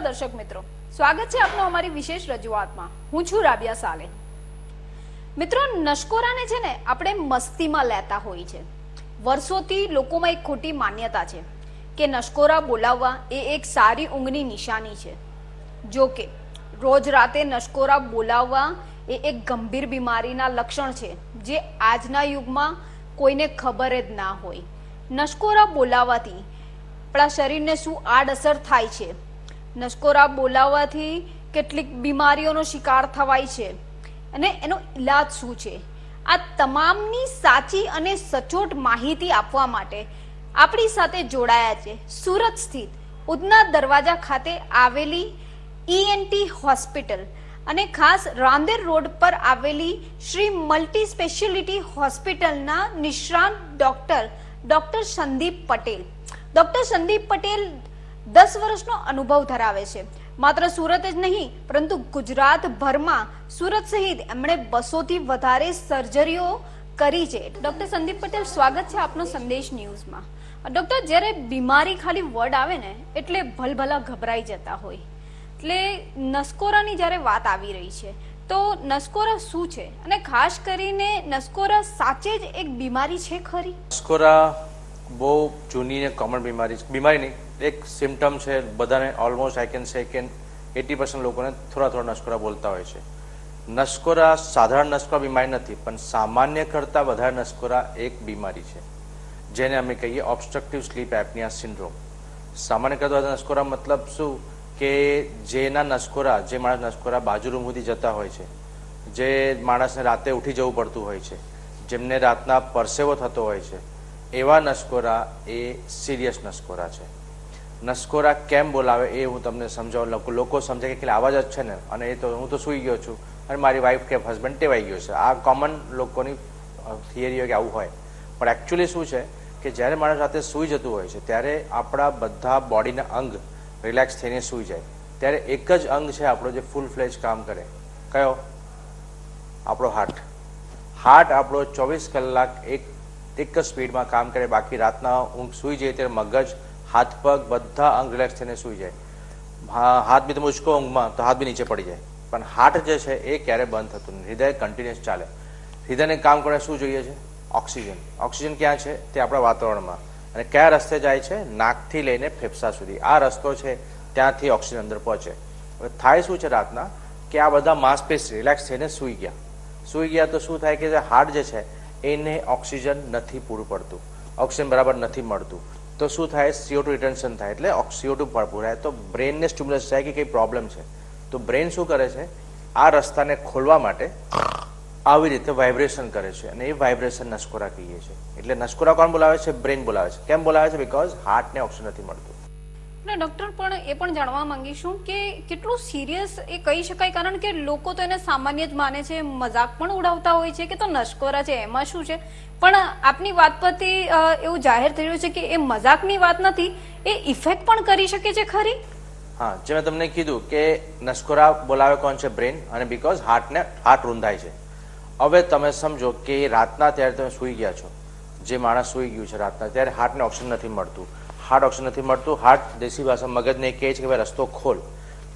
દર્શક મિત્રો, સ્વાગત છે આપનું અમારી વિશેષ રજૂઆતમાં. હું છું રાબિયા સાલે. મિત્રો, નસકોરાને છે ને આપણે મસ્તીમાં લેતા હોય છે. વર્ષોથી લોકોમાં એક ખોટી માન્યતા છે કે નસકોરા બોલાવવા એ એક સારી ઊંઘની નિશાની છે. જો કે રોજ રાતે નસકોરા બોલાવવા એ એક ગંભીર બીમારીના લક્ષણ છે જે આજના યુગમાં કોઈને ખબર જ ના હોય. નસકોરા બોલાવવાથી આપણા શરીરને શું આડઅસર થાય છે, નસકોરા બોલાવવાથી કેટલીક બીમારીઓનો શિકાર થવાય છે અને એનો ઈલાજ શું છે, આ તમામની સાચી અને સચોટ માહિતી આપવા માટે આપણી સાથે જોડાયા છે સુરત સ્થિત ઉધના દરવાજા ખાતે આવેલી ENT હોસ્પિટલ અને ખાસ રાંદેર રોડ પર આવેલી શ્રી મલ્ટી સ્પેશિયાલિટી હોસ્પિટલના નિષ્ણાત ડોક્ટર સંદીપ પટેલ. ડોક્ટર સંદીપ પટેલ 10 વર્ષનો અનુભવ ધરાવે છે. માત્ર સુરત જ નહીં પરંતુ ગુજરાતભરમાં સુરત સહિત એમણે 200 થી વધારે સર્જરીઓ કરી છે. ડોક્ટર સંદીપ પટેલ, સ્વાગત છે આપનો સંદેશ ન્યૂઝમાં. ડોક્ટર, જ્યારે બીમારી ખાલી વર્ડ આવે ને એટલે ભલભલા ગભરાઈ જતા હોય, એટલે નસકોરાની જ્યારે વાત આવી રહી છે તો નસકોરા શું છે અને ખાસ કરીને નસકોરા સાચે જ એક બીમારી છે ખરી? નસકોરા બહુ જૂની ને કોમન બીમારી નહીં, એક સિમ્ટમ છે. બધાને ઓલમોસ્ટ આઈ કેન સે કે 80% લોકોને થોડા નસકોરા બોલતા હોય છે. નસકોરા સાધારણ નસકોરા બીમારી નથી, પણ સામાન્ય કરતાં વધારે નસકોરા એક બીમારી છે જેને અમે કહીએ ઓબ્સ્ટ્રક્ટિવ સ્લીપ એપનિયા સિન્ડ્રોમ. સામાન્ય કરતાં વધારે નસકોરા મતલબ શું કે જેના નસકોરા, જે માણસ નસકોરા બાજુ રૂમ સુધી જતા હોય છે, જે માણસને રાતે ઉઠી જવું પડતું હોય છે, જેમને રાતના પરસેવો થતો હોય છે, એવા નસકોરા એ સિરિયસ નસકોરા છે. નસકોરા કેમ બોલાવે એ હું તમને સમજાવું. લોકો સમજે કે આવાજ જ છે ને, અને એ તો હું તો સૂઈ ગયો છું અને મારી વાઈફ કે હસબન્ડ ટેવાઈ ગયો છે. આ કોમન લોકોની થિયરી હોય કે આવું હોય, પણ એકચ્યુઅલી શું છે કે જ્યારે માણસ રાતે સૂઈ જતું હોય છે ત્યારે આપણા બધા બોડીના અંગ રિલેક્સ થઈને સૂઈ જાય. ત્યારે એક જ અંગ છે આપણો જે ફૂલ ફ્લેજ કામ કરે. કયો? આપણો હાર્ટ. હાર્ટ આપણો 24 કલાક એક જ સ્પીડમાં કામ કરે. બાકી રાતના ઊંઘ સૂઈ જાય ત્યારે મગજ, હાથ પગ બધા અંગ રિલેક્સ થઈને સૂઈ જાય. હાથ બી તમે ઉચકો ઊંઘમાં તો હાથ બી નીચે પડી જાય, પણ હાર્ટ જે છે એ ક્યારે બંધ થતું નથી. હૃદય કન્ટિન્યુઅસ ચાલે. હૃદયને કામ કરે શું જોઈએ છે? ઓક્સિજન. ઓક્સિજન ક્યાં છે? તે આપણા વાતાવરણમાં. અને કયા રસ્તે જાય છે? નાકથી લઈને ફેફસા સુધી. આ રસ્તો છે, ત્યાંથી ઓક્સિજન અંદર પહોંચે. હવે થાય શું છે રાતના કે આ બધા માંસપેશી રિલેક્સ થઈને સૂઈ ગયા તો શું થાય કે જે હાર્ટ જે છે એને ઓક્સિજન નથી પૂરું પડતું, ઓક્સિજન બરાબર નથી મળતું. તો શું થાય? CO2 રિટેન્શન થાય, એટલે CO2 પૂરાય તો બ્રેનને સ્ટિમ્યુલસ થાય કે કંઈ પ્રોબ્લેમ છે. તો બ્રેન શું કરે છે? આ રસ્તાને ખોલવા માટે આવી રીતે વાઇબ્રેશન કરે છે, અને એ વાઇબ્રેશન નસકોરા કહીએ છીએ. એટલે નસકોરા કોણ બોલાવે છે? બ્રેન બોલાવે છે. કેમ બોલાવે છે? બીકોઝ હાર્ટને ઓક્સિજન નથી મળતું. ડોક્ટર, પણ એ પણ જાણવા માંગીશું કે કેટલું સિરિયસ એ કહી શકાય, કારણ કે લોકો તો એને સામાન્ય જ માને છે, મજાક પણ ઉડાવતા હોય છે કે તો નસકોરા છે એમાં શું છે, પણ આપની વાત પરથી એવું જાહેર થઈ રહ્યું છે કે એ મજાકની વાત નથી, એ ઇફેક્ટ પણ કરી શકે છે ખરી? હા, જે મેં તમને કીધું કે નસકોરા બોલાવે કોણ છે? બ્રેન. અને બીકોઝ હાર્ટ રૂંધાય છે. હવે તમે સમજો કે રાતના ત્યારે તમે સૂઈ ગયા છો, જે માણસ સૂઈ ગયું છે રાતના, ત્યારે હાર્ટને ઓક્સિજન નથી મળતું. હાર્ટ દેશી ભાષામાં મગજને કહે છે કે ભાઈ રસ્તો ખોલ,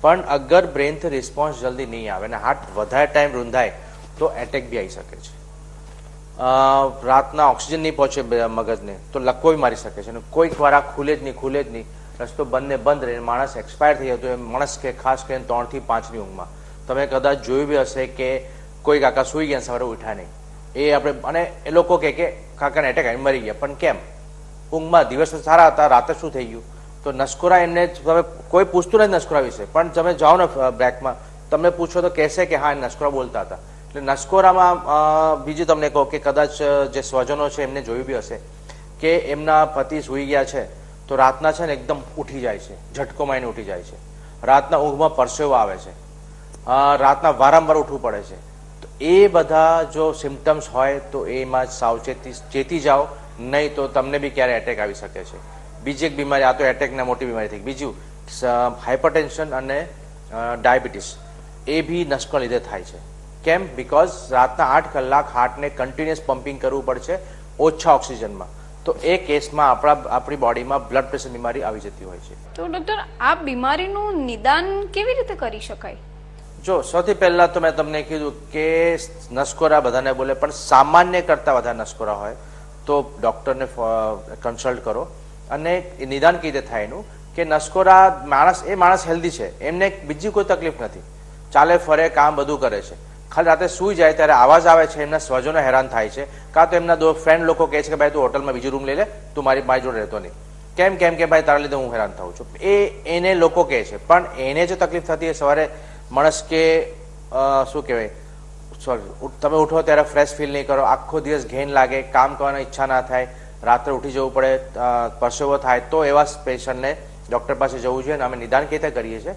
પણ અગર બ્રેનથી રિસ્પોન્સ જલ્દી નહીં આવે અને હાર્ટ વધારે ટાઈમ રૂંધાય તો એટેક બી આવી શકે છે. રાતના ઓક્સિજન નહીં પહોંચે મગજને તો લકવો બી મારી શકે છે. અને કોઈક વાર આ ખુલે જ નહીં, રસ્તો બંધ રહીને માણસ એક્સપાયર થઈ જતો. એ માણસ કે ખાસ કરીને 3 થી 5ની ઊંઘમાં તમે કદાચ જોયું બી હશે કે કોઈ કાકા સૂઈ ગયા સવારે ઉઠ્યા નહીં. એ આપણે, અને એ લોકો કે કાકાને એટેક આવી મરી ગયા, પણ કેમ? ઊંઘમાં દિવસ સારા હતા, રાતે શું થઈ ગયું? તો નસકોરા એમને તમે કોઈ પૂછતું નથી નસકોરા વિશે, પણ તમે જાઓ ને બ્રેકમાં તમને પૂછો તો કહેશે કે હા એ નસકોરા બોલતા હતા. એટલે નસકોરામાં બીજું તમને કહો કે કદાચ જે સ્વજનો છે એમને જોયું બી હશે કે એમના પતિ સૂઈ ગયા છે તો રાતના છે ને એકદમ ઉઠી જાય છે, ઝટકો મારીને ઉઠી જાય છે, રાતના ઊંઘમાં પરસેવો આવે છે, રાતના વારંવાર ઉઠવું પડે છે. તો એ બધા જો સિમ્ટમ્સ હોય તો એમાં ચેતી જાઓ, નહીં તો તમને બી ક્યારે એટેક આવી શકે છે. બીજી એક બીમારી, આ તો એટેકના મોટી બીમારી થઈ. બીજું હાઇપરટેન્શન અને ડાયાબિટીસ, એ બી નસકોરા લીધે થાય છે. કેમ? બીકોઝ રાતના 8 કલાક હાર્ટને કન્ટિન્યુઅસ પમ્પિંગ કરવું પડશે ઓછા ઓક્સિજનમાં. તો એ કેસમાં આપણી બોડીમાં બ્લડ પ્રેશર બીમારી આવી જતી હોય છે. તો ડોક્ટર આ બીમારીનું નિદાન કેવી રીતે કરી શકાય? જો સૌથી પહેલા તો મેં તમને કીધું કે નસકોરા બધાને બોલે, પણ સામાન્ય કરતા વધારે નસકોરા હોય તો ડોક્ટરને કન્સલ્ટ કરો. અને નિદાન કેવી રીતે થાય એનું કે નસકોરા માણસ હેલ્ધી છે, એમને બીજી કોઈ તકલીફ નથી, ચાલે ફરે કામ બધું કરે છે, ખાલી રાતે સૂઈ જાય ત્યારે આવાજ આવે છે, એમના સ્વજનો હેરાન થાય છે, કાં તો એમના ફ્રેન્ડ લોકો કહે છે કે ભાઈ તું હોટલમાં બીજું રૂમ લઈ લે, તું મારી જોડે રહેતો નહીં. કેમ કે ભાઈ તારા લીધે હું હેરાન થાઉં છું, એને લોકો કહે છે. પણ એને જો તકલીફ થતી હોય સવારે માણસ કે શું કહેવાય, તમે ઉઠો ત્યારે ફ્રેશ ફીલ નહીં કરો, આખો દિવસ ઘેન લાગે, કામ કરવાની ઈચ્છા ના થાય, રાત્રે ઉઠી જવું પડે, પરસેવો થાય, તો એવા પેશન્ટને ડૉક્ટર પાસે જવું જોઈએ. અને અમે નિદાન કેવી રીતે કરીએ છીએ,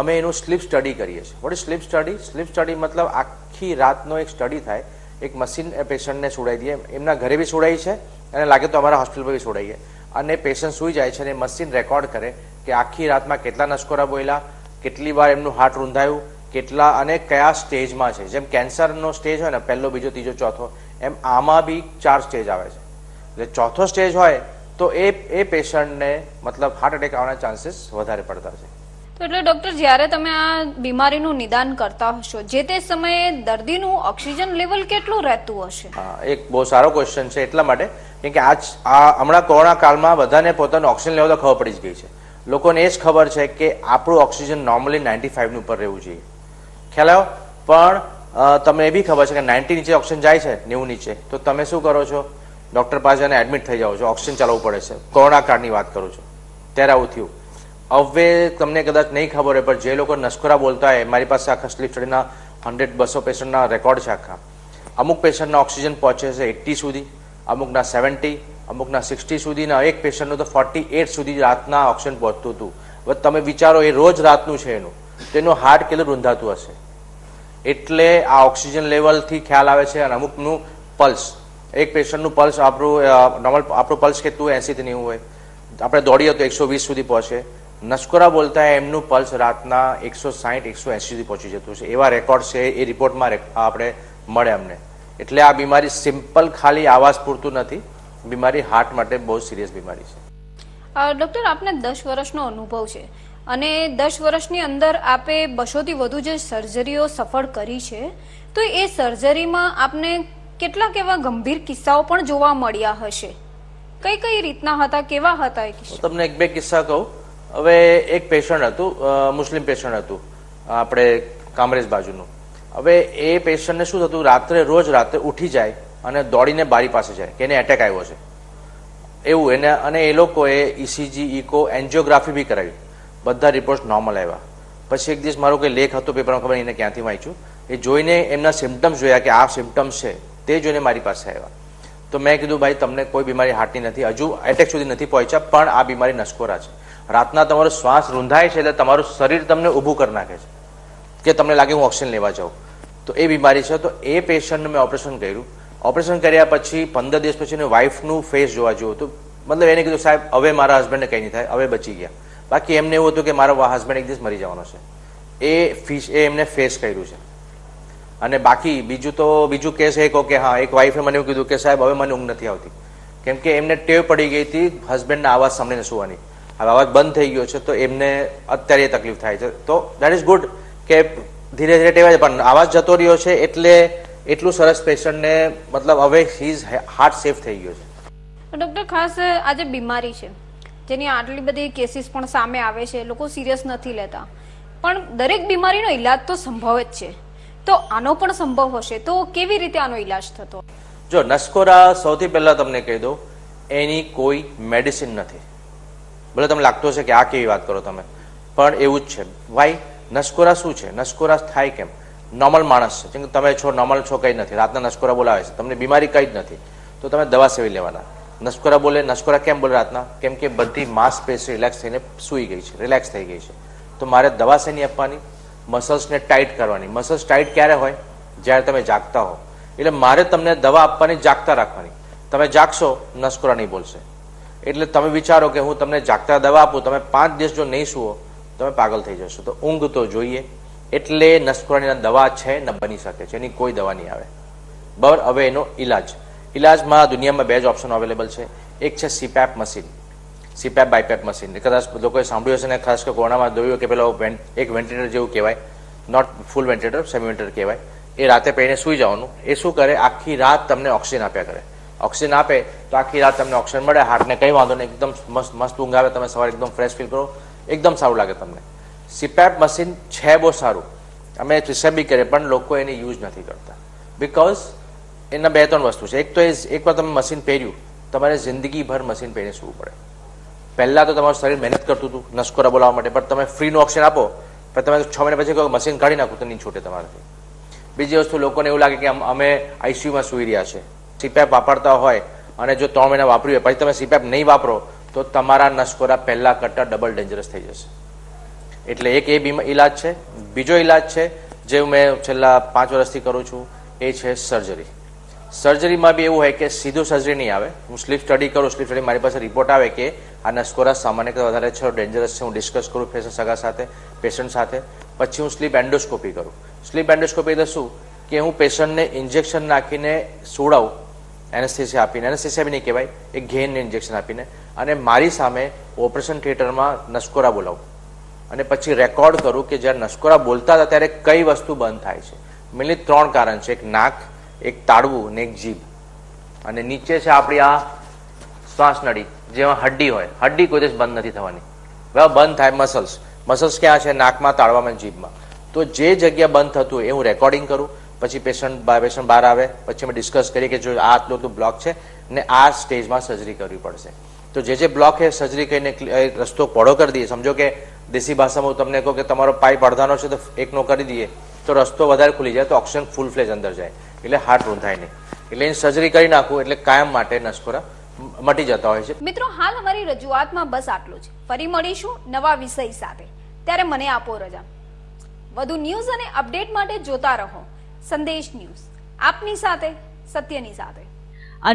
અમે એનું સ્લીપ સ્ટડી કરીએ છીએ. What is sleep study? Sleep study મતલબ આખી રાતનો એક સ્ટડી થાય, એક મશીન પેશન્ટને સુડાઈ દઈએ, એમના ઘરે બી સુડાઈ છે અને લાગે તો અમારા હોસ્પિટલ પર બી સુડાઈએ, અને પેશન્ટ સૂઈ જાય છે અને મશીન રેકોર્ડ કરે કે આખી રાતમાં કેટલા નસકોરા બોલ્યા, કેટલી વાર એમનું હાર્ટ રૂંધાયું, કેટલા અને કયા સ્ટેજમાં છે. જેમ કેન્સરનો સ્ટેજ હોય ને, પહેલો, બીજો, ત્રીજો, ચોથો, એમ આમાં બી 4 સ્ટેજ આવે છે. એટલે ચોથો સ્ટેજ હોય તો એ પેશન્ટને મતલબ હાર્ટ એટેક આવવાના ચાન્સીસ વધારે પડતા છે. તો એટલે ડોક્ટર, જ્યારે તમે આ બીમારીનું નિદાન કરતા હશો, જે તે સમયે દર્દીનું ઓક્સિજન લેવલ કેટલું રહેતું હશે? હા, એક બહુ સારો ક્વેશ્ચન છે. એટલા માટે કેમ કે હમણાં કોરોના કાળમાં બધાને પોતાનું ઓક્સિજન લેવલ તો ખબર પડી જ ગઈ છે. લોકોને એ જ ખબર છે કે આપણું ઓક્સિજન નોર્મલી 95 ની ઉપર રહેવું જોઈએ, ખ્યાલ આવ્યો? પણ તમને એ બી ખબર છે કે 90 નીચે ઓક્સિજન જાય છે, 90 નીચે, તો તમે શું કરો છો? ડૉક્ટર પાસે જઈને એડમિટ થઈ જાઓ છો, ઓક્સિજન ચાલવું પડે છે. કોરોના કાળની વાત કરું છું ત્યારે આવું થયું. હવે તમને કદાચ નહીં ખબર હોય, પણ જે લોકો નસકોરા બોલતા હોય, મારી પાસે આખા સ્લીપ સ્ટડીના 100-200 પેશન્ટના રેકોર્ડ છે આખા. અમુક પેશન્ટના ઓક્સિજન પહોંચે છે 80 સુધી, અમુકના 70, અમુકના 60 સુધી, ને એક પેશન્ટનું તો 48 સુધી રાતના ઓક્સિજન પહોંચતું હતું. હવે તમે વિચારો, એ રોજ રાતનું છે એનું, તેનું હાર્ટ કેટલું રૂંધાતું હશે. એટલે આ ઓક્સિજન લેવલથી ખ્યાલ આવે છે. અને અમુકનું પલ્સ, એક પેશન્ટનું પલ્સ આપણું પલ્સ કેટલું 80 થી 90 હોય, આપણે દોડીએ તો 120 સુધી પહોંચે. નસકોરા બોલતા એમનું પલ્સ રાતના 160-180 સુધી પહોંચી જતું છે. એવા રેકોર્ડ છે, એ રિપોર્ટમાં આપણે મળે અમને. એટલે આ બીમારી સિમ્પલ ખાલી આવાજ પૂરતું નથી, બીમારી હાર્ટ માટે બહુ સિરિયસ બીમારી છે. ડોક્ટર, આપને 10 વર્ષનો અનુભવ છે અને 10 વર્ષની અંદર આપે 200 થી વધુ જે સર્જરીઓ સફળ કરી છે, તો એ સર્જરીમાં આપને કેટલાક એવા ગંભીર કિસ્સાઓ પણ જોવા મળ્યા હશે. કઈ રીતના હતા, કેવા હતા એ કિસ્સા? તમને 1-2 કિસ્સા કહું. હવે એક પેશન્ટ હતું, મુસ્લિમ પેશન્ટ હતું, આપણે કામરેજ બાજુનું. હવે એ પેશન્ટને શું થતું, રોજ રાત્રે ઉઠી જાય અને દોડીને બારી પાસે જાય કે એને એટેક આવ્યો છે એવું એને. અને એ લોકોએ ઇસીજી, ઇકો, એન્જિયોગ્રાફી બી કરાવી, બધા રિપોર્ટ નોર્મલ આવ્યા. પછી એક દિવસ મારો કોઈ લેખ હતો પેપરમાં, ખબર એને ક્યાંથી વાંચ્યું, એ જોઈને એમના સિમ્ટમ્સ જોયા કે આ સિમ્ટમ્સ છે, તે જોઈને મારી પાસે આવ્યા. તો મેં કીધું ભાઈ તમને કોઈ બીમારી હાર્ટની નથી, હજુ એટેક સુધી નથી પહોંચ્યા, પણ આ બીમારી નસકોરા છે. રાતના તમારો શ્વાસ રૂંધાય છે એટલે તમારું શરીર તમને ઊભું કરી નાખે છે કે તમને લાગે હું ઓક્સિજન લેવા જાઉં, તો એ બીમારી છે. તો એ પેશન્ટનું મેં ઓપરેશન કર્યું. ઓપરેશન કર્યા પછી 15 દિવસ પછી એની વાઈફનું ફેસ જોવા જેવું હતું. મતલબ એને કીધું સાહેબ હવે મારા હસબન્ડને કંઈ નહીં થાય, હવે બચી ગયા. બાકી એમને એવું હતું કે મારો હસબન્ડ એક દિવસ મરી જવાનો છે. એ એમને ફેસ કર્યું છે. અને બાકી બીજું કેસ એક કે હા, એક વાઈફે મને એવું કીધું કે સાહેબ હવે મને ઊંઘ નથી આવતી, કેમ કે એમને ટેવ પડી ગઈ હતી હસબન્ડના અવાજ સાંભળીને સુવાની. હવે અવાજ બંધ થઈ ગયો છે તો એમને અત્યારે એ તકલીફ થાય છે. તો દેટ ઇઝ ગુડ કે ધીરે ધીરે ટેવાય, પણ આવાજ જતો રહ્યો છે એટલે એટલું સરસ પેશન્ટને મતલબ હવે હીઝ હાર્ટ સેફ થઈ ગયો છે. ડોક્ટર, ખાસ આ જે બીમારી છે જેની આટલી બધી કેસીસ પણ સામે આવે છે, લોકો સિરિયસ નથી લેતા, પણ દરેક બીમારીનો ઈલાજ તો સંભવ જ છે, તો આનો પણ સંભવ હશે, તો કેવી રીતે આનો ઈલાજ થતો? જો નસકોરા, સૌથી પહેલા તમને કહી દઉં, એની કોઈ મેડિસિન નથી. ભલે તમને લાગતો હશે કે આ કેવી વાત કરો તમે, પણ એવું જ છે. વાય નસકોરા શું છે? નસકોરા થાય કેમ? નોર્મલ માણસ છે, જેમ કે તમે છો નોર્મલ છો, કંઈ નથી, રાતના નસકોરા બોલાવે છે, તમને બીમારી કંઈ જ નથી, તો તમે દવા સેવી લેવાના. નસકોરા બોલે, નસકોરા કેમ બોલે રાતના? કેમ કે બધી માંસપેશી રિલેક્સ થઈને સૂઈ ગઈ છે, રિલેક્સ થઈ ગઈ છે. તો મારે દવા શેની આપવાની? મસલ્સને ટાઈટ કરવાની. મસલ્સ ટાઈટ ક્યારે હોય? જ્યારે તમે જાગતા હો. એટલે મારે તમને દવા આપવાની, જાગતા રાખવાની. તમે જાગશો, નસકોરા નહીં બોલશે. એટલે તમે વિચારો કે હું તમને જાગતા દવા આપું, તમે 5 દિવસ જો નહીં સુવો તમે પાગલ થઈ જશો. તો ઊંઘ તો જોઈએ. એટલે નસકોરાની દવા છે ને બની શકે છે, એની કોઈ દવા નહીં આવે. બરાબર. હવે એનો ઈલાજ, ઇલાજમાં દુનિયામાં 2 જ ઓપ્શન અવેલેબલ છે. એક છે સીપેપ મશીન, સીપેપ બાયપેપ મશીન. કદાચ લોકોએ સાંભળ્યું હશે ને, ખાસ કરીને કોરોનામાં જોયું કે પેલો એક વેન્ટિલેટર જેવું કહેવાય, not full ventilator, semi ventilator કહેવાય. એ રાતે પહેરીને સૂઈ જવાનું. એ શું કરે, આખી રાત તમને ઓક્સિજન આપ્યા કરે. ઓક્સિજન આપે તો આખી રાત તમને ઓક્સિજન મળે, હાર્ટને કંઈ વાંધો નહીં, એકદમ મસ્ત ઊંઘ આવે, તમે સવારે એકદમ ફ્રેશ ફીલ કરો, એકદમ સારું લાગે તમને. સીપેપ મશીન છે બહુ સારું, અમે રિસર્ચ બી કરીએ, પણ લોકો એને યુઝ નથી કરતા. બિકોઝ એના 2-3 વસ્તુ છે. એક તો એકવાર તમે મશીન પહેર્યું, તમારે જિંદગીભર મશીન પહેરીને સૂવું પડે. પહેલાં તો તમારું શરીર મહેનત કરતું હતું નસકોરા બોલાવવા માટે, પણ તમે ફ્રીનું ઓપ્શન આપો, પણ તમે 6 મહિના પછી કહો મશીન કાઢી નાખો તો નહીં છૂટે તમારાથી. બીજી વસ્તુ, લોકોને એવું લાગે કે અમે આઈસીયુમાં સૂઈ રહ્યા છે. સીપેપ વાપરતા હોય અને જો 3 મહિના વાપર્યું હોય પછી તમે સીપેપ નહીં વાપરો તો તમારા નસકોરા પહેલાં કરતાં ડબલ ડેન્જરસ થઈ જશે. એટલે એક એ ઈલાજ છે. બીજો ઈલાજ છે જે મેં છેલ્લા 5 વર્ષથી કરું છું, એ છે સર્જરી. સર્જરીમાં બી એવું હોય કે સીધું સર્જરી નહીં આવે. હું સ્લીપ સ્ટડી કરું, સ્લીપ સ્ટડી મારી પાસે રિપોર્ટ આવે કે આ નસકોરા સામાન્ય કરતાં વધારે છે, ડેન્જરસ છે, હું ડિસ્કસ કરું સગા સાથે, પેશન્ટ સાથે. પછી હું સ્લીપ એન્ડોસ્કોપી કરું. સ્લીપ એન્ડોસ્કોપી એટલે શું કે હું પેશન્ટને ઇન્જેક્શન નાખીને સુવડાવું, એનેસ્થેસિયા આપીને, એનેસ્થેસિયા બી નહીં કહેવાય, એક ઘેનને ઇન્જેક્શન આપીને, અને મારી સામે ઓપરેશન થિયેટરમાં નસકોરા બોલાવું અને પછી રેકોર્ડ કરું કે જ્યારે નસકોરા બોલતા હતા ત્યારે કઈ વસ્તુ બંધ થાય છે. મેનલી 3 કારણ છે, એક નાક, એક તાળવું અને એક જીભ. અને નીચે છે આપણી આ શ્વાસ નળી, જેમાં હડ્ડી હોય, હડ્ડી કોઈ દિવસ બંધ નથી થવાની. બરાબર, બંધ થાય મસલ્સ. મસલ્સ ક્યાં છે? નાકમાં, તાળવામાં, જીભમાં. તો જે જગ્યા બંધ થતું હોય એ હું રેકોર્ડિંગ કરું. પછી પેશન્ટ બહાર આવે, પછી અમે ડિસ્કસ કરીએ કે જો આ આટલું બ્લોક છે ને આ સ્ટેજમાં સર્જરી કરવી પડશે. તો જે બ્લોક છે સર્જરી કરીને રસ્તો પહોળો કરી દઈએ. સમજો કે દેશી ભાષામાં હું તમને કહું કે તમારો પાઇપ અડધાનો છે તો એકનો કરી દઈએ તો રસ્તો વધારે ખુલી જાય, તો ઓક્સિજન ફૂલ ફ્લેજ અંદર જાય, એટલે હાર્ટ રૂંધાય નહીં. એટલે એની સર્જરી કરી નાખું એટલે કાયમ માટે નસકોરા મટી જતા હોય છે. મિત્રો, હાલ અમારી રજૂઆતમાં બસ આટલું જ. ફરી મળીશું નવા વિષય સાથે. ત્યારે મને આપો રજા. વધુ ન્યૂઝ અને અપડેટ માટે જોતા રહો સંદેશ ન્યૂઝ, આપની સાથે, સત્યની સાથે.